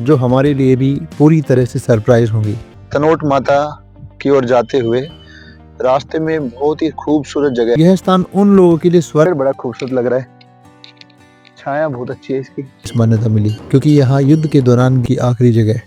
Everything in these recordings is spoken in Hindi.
जो हमारे लिए भी पूरी तरह से सरप्राइज होंगी। तनोट माता की ओर जाते हुए रास्ते में बहुत ही खूबसूरत जगह। यह स्थान उन लोगों के लिए स्वर्ग बड़ा खूबसूरत लग रहा है, छाया बहुत अच्छी है इसकी। मान्यता मिली क्योंकि यहाँ युद्ध के दौरान की आखिरी जगह है,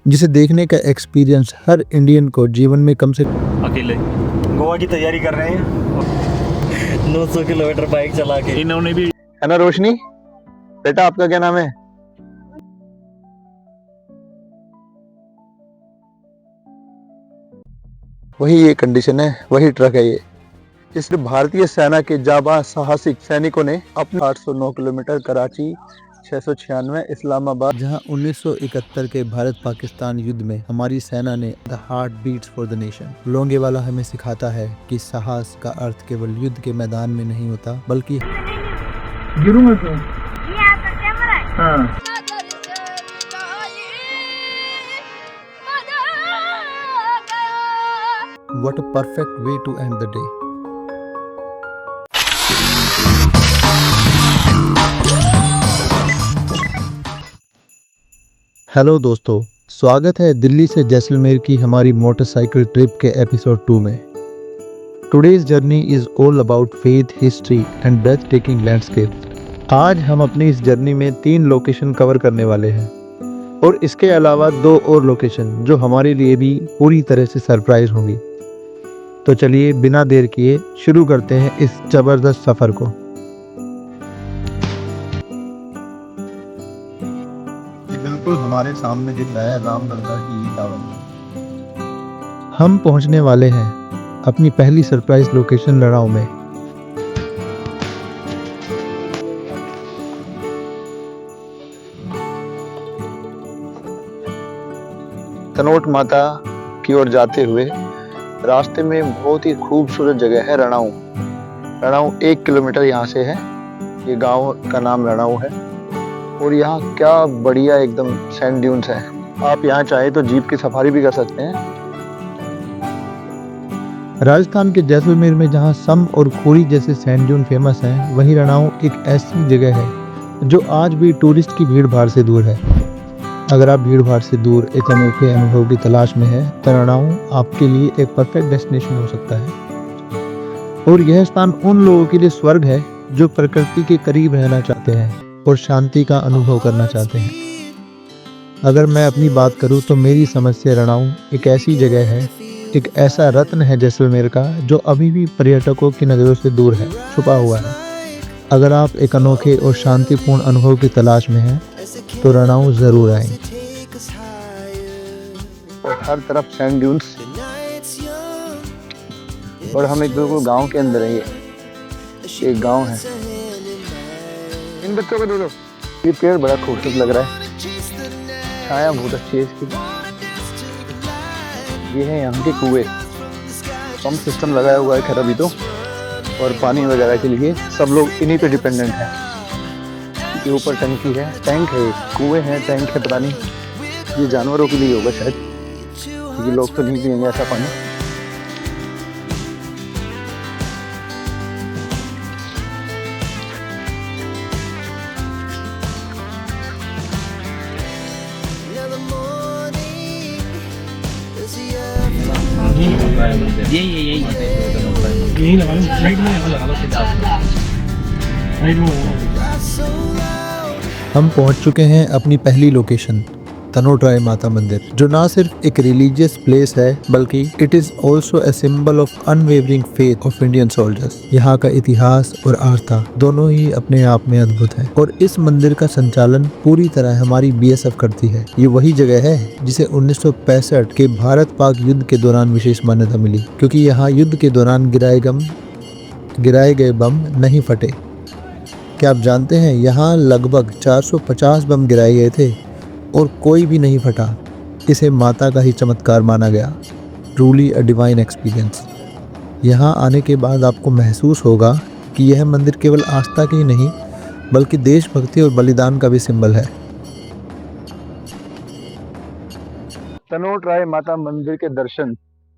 जिसे देखने का एक्सपीरियंस हर इंडियन को जीवन में कम से अकेले गोवा की तैयारी कर रहे हैं 900 किलोमीटर बाइक चला के। इन्होंने भी है ना रोशनी, बेटा आपका क्या नाम है? वही ये कंडीशन है, वही ट्रक है ये। जिससे भारतीय सेना के जाबाज साहसिक सैनिकों ने अपने 809 किलोमीटर कराची, 696 इस्लामाबाद, जहां 1971 के भारत पाकिस्तान युद्ध में हमारी सेना ने the heart beats for the nation. Longewala हमें सिखाता है कि साहस का अर्थ केवल युद्ध के मैदान में नहीं होता, बल्कि गिरूंगा क्यों? ये आपका कैमरा है। हाँ। What a perfect way to end the day. Hello दोस्तों, स्वागत है दिल्ली से जैसलमेर की हमारी मोटरसाइकिल ट्रिप के एपिसोड 2 में। Today's journey is all about faith, history and breathtaking landscape. आज हम अपनी इस जर्नी में 3 लोकेशन कवर करने वाले हैं और इसके अलावा 2 और लोकेशन जो हमारे लिए भी पूरी तरह से सरप्राइज होंगी। तो चलिए बिना देर किए शुरू करते हैं इस जबरदस्त सफर को। बिल्कुल हमारे सामने दिख रहा है रामदरगाह की टावर। हम पहुंचने वाले हैं अपनी पहली सरप्राइज लोकेशन लड़ाऊ में। तनोट माता की ओर जाते हुए रास्ते में बहुत ही खूबसूरत जगह है रणाऊ। रणाऊ 1 किलोमीटर यहाँ से है। ये गांव का नाम रणाऊ है और यहाँ क्या बढ़िया एकदम सैंड ड्यून्स है। आप यहाँ चाहे तो जीप की सफारी भी कर सकते हैं। राजस्थान के जैसलमेर में जहाँ सम और खोरी जैसे सैंड ड्यून फेमस हैं, वहीं रणाऊ एक ऐसी जगह है जो आज भी टूरिस्ट की भीड़ भाड़ से दूर है। अगर आप भीड़ भाड़ से दूर एक अनोखे अनुभव की तलाश में हैं, तो रणाऊ आपके लिए एक परफेक्ट डेस्टिनेशन हो सकता है। और यह स्थान उन लोगों के लिए स्वर्ग है जो प्रकृति के करीब रहना चाहते हैं और शांति का अनुभव करना चाहते हैं। अगर मैं अपनी बात करूं तो मेरी समझ से रणाऊ एक ऐसी जगह है, एक ऐसा रत्न है जैसलमेर का जो अभी भी पर्यटकों की नज़रों से दूर है, छुपा हुआ है। अगर आप एक अनोखे और शांतिपूर्ण अनुभव की तलाश में हैं तो रणाऊ जरूर आएं। और हर तरफ सैंड ड्यून्स और हम एक बिल्कुल गांव के अंदर है। ये एक गांव है। इन बच्चों को दे दो। ये पेड़ बड़ा खूबसूरत लग रहा है, छाया बहुत अच्छी है इसकी। ये है यहाँ के कुएं। पंप सिस्टम लगाया हुआ है खैर अभी तो, और पानी वगैरह के लिए सब लोग इन्हीं पे डिपेंडेंट है। ये ऊपर टंकी है, टैंक है, कुएं हैं, टैंक है, पता नहीं ये जानवरों के लिए होगा शायद, क्योंकि लोग तो नहीं पिएंगे ऐसा पानी। यही लगा लो, राइट में लगा लो, राइट में लगा लो। हम पहुंच चुके हैं अपनी पहली लोकेशन, तनोट-राय माता मंदिर, जो ना सिर्फ एक रिलीजियस प्लेस है बल्कि it is also a symbol of unwavering faith of Indian soldiers. यहाँ का इतिहास और आस्था दोनों ही अपने आप में अद्भुत है और इस मंदिर का संचालन पूरी तरह हमारी बीएसएफ करती है। ये वही जगह है जिसे 1965 के भारत पाक युद्ध के दौरान विशेष मान्यता मिली, क्योंकि यहाँ युद्ध के दौरान गिराए गए बम नहीं फटे। क्या आप जानते हैं यहाँ लगभग 450 बम गिराए गए थे और कोई भी नहीं फटा। इसे माता का ही चमत्कार माना गया। Truly a divine experience. यहाँ आने के बाद आपको महसूस होगा कि यह मंदिर केवल आस्था की ही नहीं बल्कि देशभक्ति और बलिदान का भी सिंबल है। तनोट राय माता मंदिर के दर्शन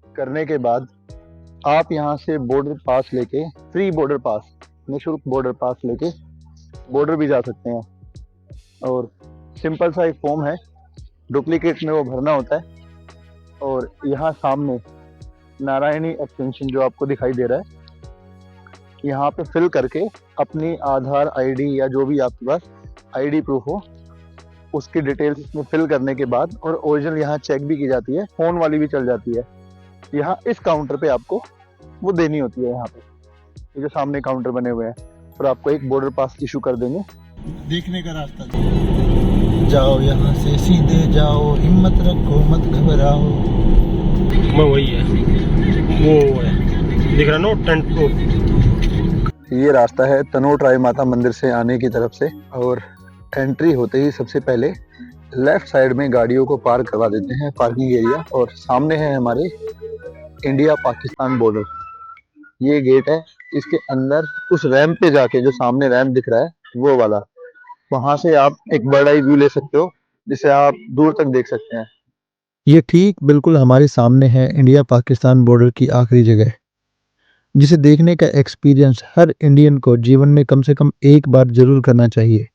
करने के बाद आप यहाँ से बॉर्डर पास लेके, फ्री बॉर्डर पास, निःशुल्क बॉर्डर पास लेके बॉर्डर भी जा सकते हैं। और सिंपल सा एक फॉर्म है, डुप्लीकेट में वो भरना होता है। और यहाँ सामने नारायणी एक्सटेंशन जो आपको दिखाई दे रहा है, यहाँ पे फिल करके अपनी आधार आईडी या जो भी आपके पास आईडी प्रूफ हो उसकी डिटेल्स इसमें फिल करने के बाद, और ओरिजिनल यहाँ चेक भी की जाती है, फोन वाली भी चल जाती है। यहाँ इस काउंटर पे आपको वो देनी होती है। यहाँ पे ये जो सामने काउंटर बने हुए हैं, और आपको एक बॉर्डर पास इशू कर देंगे। देखने का रास्ता जाओ, यहाँ से सीधे जाओ, हिम्मत रखो, मत घबराओ। मैं वही है, वो है दिख रहा नो टेंट वो। ये रास्ता है तनोट राय माता मंदिर से आने की तरफ से, और एंट्री होते ही सबसे पहले लेफ्ट साइड में गाड़ियों को पार्क करवा देते हैं, पार्किंग एरिया, और सामने है हमारे इंडिया पाकिस्तान बॉर्डर। ये गेट है, इसके अंदर उस रैंप पे जाके, जो सामने रैंप दिख रहा है वो वाला, वहां से आप एक बड़ा ही व्यू ले सकते हो, जिसे आप दूर तक देख सकते हैं। ये ठीक बिल्कुल हमारे सामने है इंडिया पाकिस्तान बॉर्डर की आखिरी जगह, जिसे देखने का एक्सपीरियंस हर इंडियन को जीवन में कम से कम एक बार जरूर करना चाहिए।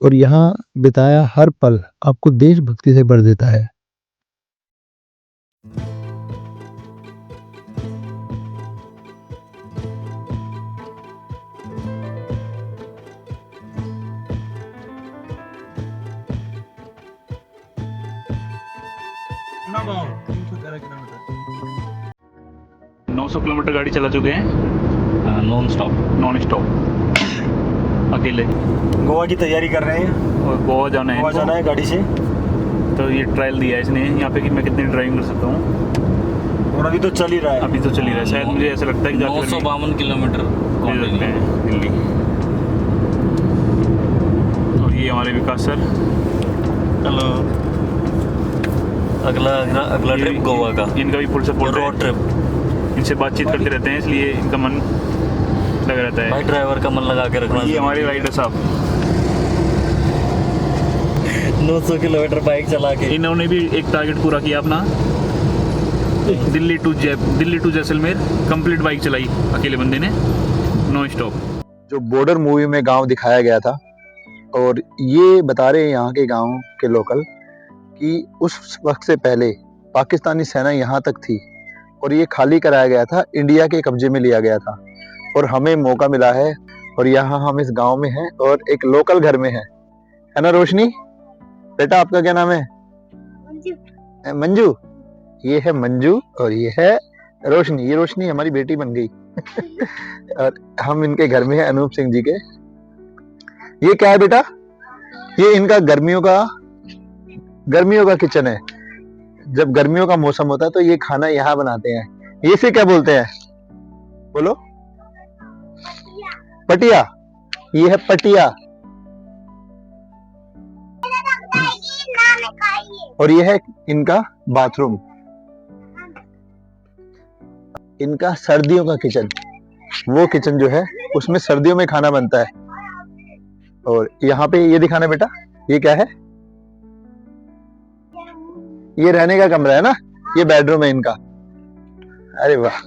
और यहाँ बिताया हर पल आपको देशभक्ति से भर देता है। किलोमीटर 900 किलोमीटर गाड़ी चला चुके हैं, नॉन नॉन स्टॉप अकेले, गोवा की तैयारी कर रहे हैं, और गोवा जाना है गोवा जाना है गाड़ी से। तो ये ट्रायल दिया है इसने यहाँ पे कि मैं कितनी ड्राइविंग कर सकता हूँ। और अभी तो चल ही रहा है। अभी तो चल ही रहा है, शायद मुझे ऐसा लगता है कि 952 किलोमीटर ले सकते हैं दिल्ली। और ये हमारे विकास सर, हेलो। अगला ट्रिप गोवा का, इनका भी फुल सपोर्ट है, रोड ट्रिप। इनसे बातचीत करते रहते हैं, इसलिए इनका मन लगा रहता है। भाई ड्राइवर का मन लगा के रखना। ये हमारे राइडर साहब, 900 किलोमीटर बाइक चला के इन्होंने भी एक टारगेट पूरा किया अपना, Delhi to Jaisalmer complete bike चलाई अकेले बंदे ने, नो स्टॉप। जो बॉर्डर मूवी में गांव दिखाया गया था, और ये बता रहे हैं यहाँ के गांव के लोकल कि उस वक्त से पहले पाकिस्तानी सेना यहाँ तक थी, और ये खाली कराया गया था, इंडिया के कब्जे में लिया गया था, और हमें मौका मिला है, और यहाँ हम इस गांव में हैं और एक लोकल घर में है ना रोशनी? बेटा आपका क्या नाम है? मंजू। ये है मंजू और ये है रोशनी। ये रोशनी हमारी बेटी बन गई। और हम इनके घर में हैं, अनूप सिंह जी के। ये क्या है बेटा? ये इनका गर्मियों का किचन है। जब गर्मियों का मौसम होता है तो ये खाना यहाँ बनाते हैं। ये से क्या बोलते हैं? बोलो। पटिया। ये है पटिया। और ये है इनका बाथरूम, इनका सर्दियों का किचन। वो किचन जो है उसमें सर्दियों में खाना बनता है। और यहाँ पे ये दिखाना बेटा, ये क्या है? ये रहने का कमरा है ना, ये बेडरूम है इनका। अरे वाह,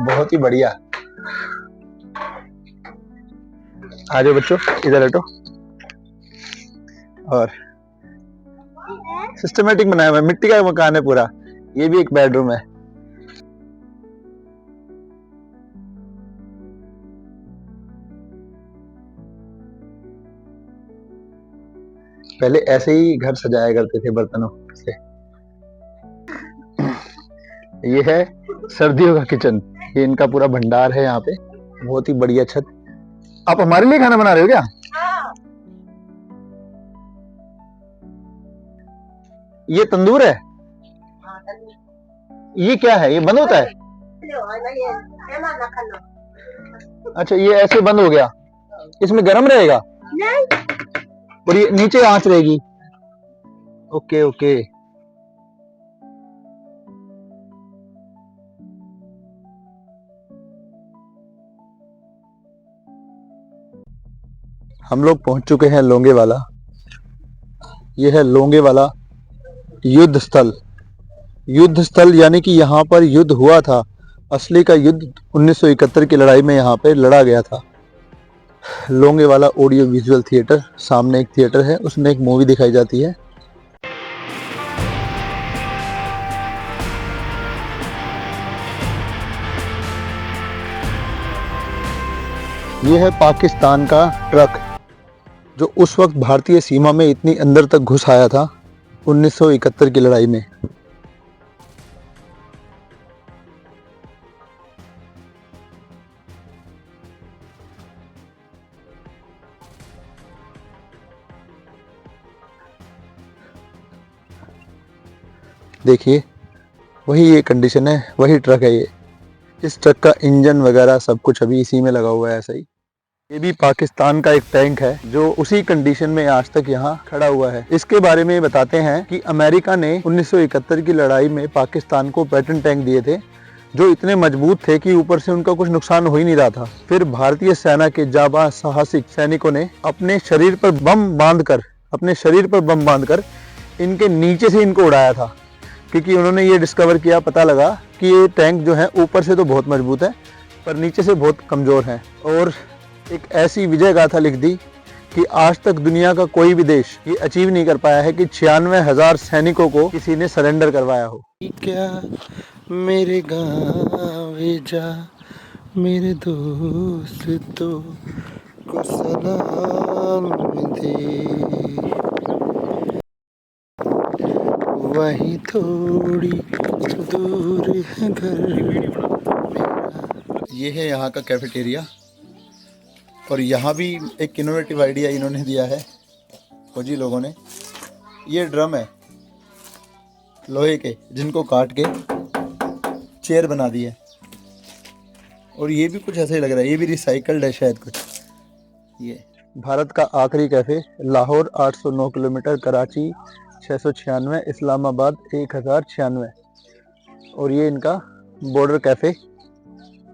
बहुत ही बढ़िया। आ जाओ बच्चों, इधर हटो। और सिस्टमेटिक बनाया हुआ है, मिट्टी का मकान है पूरा। ये भी एक बेडरूम है। पहले ऐसे ही घर सजाया करते थे बर्तनों से। ये है सर्दियों का किचन, ये इनका पूरा भंडार है यहाँ पे। बहुत ही बढ़िया छत। आप हमारे लिए खाना बना रहे हो क्या? ये तंदूर है? ये क्या है? ये बंद होता है? अच्छा, ये ऐसे बंद हो गया। इसमें गरम रहेगा और ये नीचे आंच रहेगी। Okay okay. हम लोग पहुंच चुके हैं लोंगेवाला। यह है लोंगेवाला युद्ध स्थल। युद्ध स्थल यानी कि यहाँ पर युद्ध हुआ था। असली का युद्ध 1971 की लड़ाई में यहाँ पे लड़ा गया था। लोंगे वाला ऑडियो विजुअल थिएटर, सामने एक थिएटर है, उसमें एक मूवी दिखाई जाती है। ये है पाकिस्तान का ट्रक जो उस वक्त भारतीय सीमा में इतनी अंदर तक घुस आया था 1971 की लड़ाई में। देखिए वही ये कंडीशन है, वही ट्रक है ये। इस ट्रक का इंजन वगैरह सब कुछ अभी इसी में लगा हुआ है ऐसा ही। ये भी पाकिस्तान का एक टैंक है जो उसी कंडीशन में आज तक यहाँ खड़ा हुआ है। इसके बारे में बताते हैं कि अमेरिका ने 1971 की लड़ाई में पाकिस्तान को पैटर्न टैंक दिए थे जो इतने मजबूत थे कि ऊपर से उनका कुछ नुकसान हो ही नहीं रहा था। फिर भारतीय सेना के जाबाज साहसिक सैनिकों ने अपने शरीर पर बम बांधकर इनके नीचे से इनको उड़ाया था, क्योंकि उन्होंने ये डिस्कवर किया, पता लगा कि ये टैंक जो है ऊपर से तो बहुत मजबूत है पर नीचे से बहुत कमज़ोर है। और एक ऐसी विजय गाथा लिख दी कि आज तक दुनिया का कोई भी देश ये अचीव नहीं कर पाया है कि 96,000 सैनिकों को किसी ने सरेंडर करवाया हो। क्या मेरे गाँव जा मेरे दोस्तों को सलाम दे, वहीं थोड़ी दूर है घर। ये है यहाँ का कैफेटेरिया और यहाँ भी एक इनोवेटिव आइडिया इन्होंने दिया है फौजी लोगों ने। ये ड्रम है लोहे के जिनको काट के चेयर बना दी है और ये भी कुछ ऐसा ही लग रहा है, ये भी रिसाइकल्ड है शायद कुछ। ये भारत का आखिरी कैफ़े, लाहौर 809 किलोमीटर, कराची 696, इस्लामाबाद 1096। और ये इनका बॉर्डर कैफ़े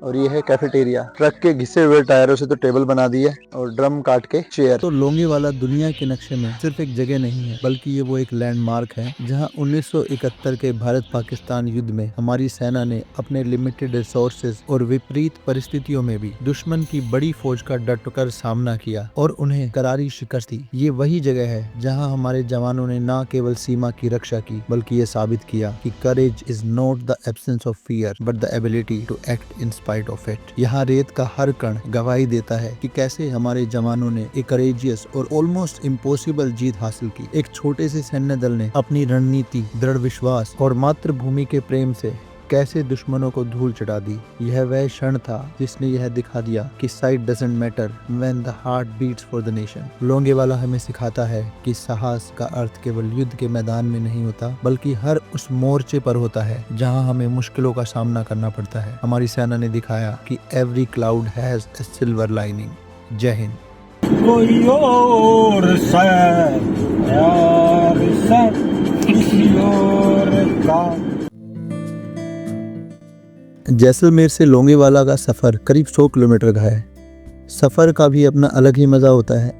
और ये है कैफेटेरिया। ट्रक के घिसे हुए टायरों से तो टेबल बना दी है और ड्रम काट के चेयर। तो लोंगेवाला दुनिया के नक्शे में सिर्फ एक जगह नहीं है बल्कि ये वो एक लैंडमार्क है जहां 1971 के भारत पाकिस्तान युद्ध में हमारी सेना ने अपने लिमिटेड रिसोर्सेज और विपरीत परिस्थितियों में भी दुश्मन की बड़ी फौज का डटकर सामना किया और उन्हें करारी शिकस्त दी। ये वही जगह है जहाँ हमारे जवानों ने न केवल सीमा की रक्षा की बल्कि ये साबित किया कि courage is not the absence of fear but the ability to act in spite of it. यहाँ रेत का हर कण गवाही देता है कि कैसे हमारे जवानों ने एक करेजियस और ऑलमोस्ट इम्पॉसिबल जीत हासिल की। एक छोटे से सैन्य दल ने अपनी रणनीति, दृढ़ विश्वास और मातृभूमि के प्रेम से कैसे दुश्मनों को धूल चढ़ा दी। यह वह क्षण था जिसने यह दिखा दिया कि sight doesn't matter when the heart beats for the nation. Longewala हमें सिखाता है कि साहस का अर्थ केवल युद्ध के मैदान में नहीं होता बल्कि हर उस मोर्चे पर होता है जहां हमें मुश्किलों का सामना करना पड़ता है। हमारी सेना ने दिखाया कि every cloud has a silver lining. जय हिंद। कोई और सा यार सा किसी और का। जैसलमेर से लोंगेवाला का सफर करीब 100 किलोमीटर का है। सफर का भी अपना अलग ही मजा होता है।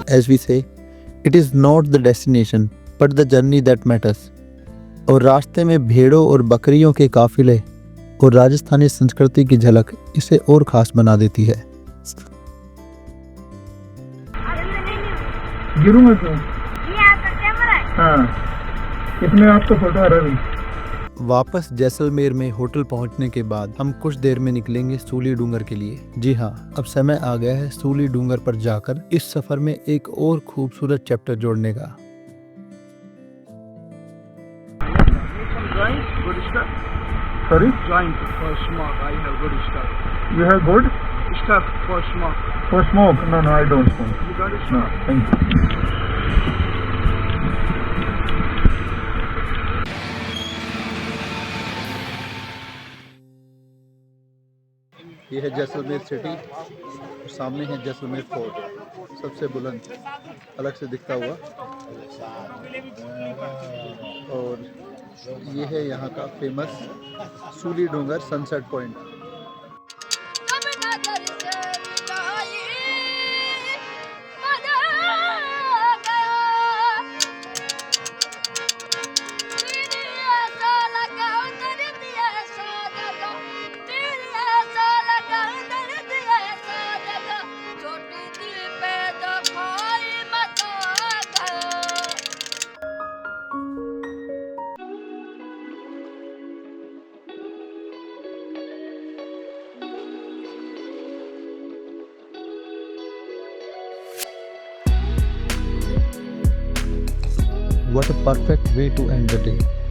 As we say, it is not the destination, but the journey that matters. और रास्ते में भेड़ों और बकरियों के काफिले और राजस्थानी संस्कृति की झलक इसे और खास बना देती है। गिरूंगा तो ये आपका कैमरा है। हाँ, इसमें आपका फोटो आ रहा है। वापस जैसलमेर में होटल पहुंचने के बाद हम कुछ देर में निकलेंगे सूली डूंगर के लिए। जी हाँ, अब समय आ गया है सूली डूंगर पर जाकर इस सफर में एक और खूबसूरत चैप्टर जोड़ने का। Sorry? Joint for smoke. I have good stuff. You have good stuff for smoke. For smoke? No, I don't smoke. You got it? No, thank you. ये है जैसलमेर सिटी, सामने है जैसलमेर फोर्ट, सबसे बुलंद अलग से दिखता हुआ। और ये है यहाँ का famous Suli Dungar sunset point. what a perfect way to end the day.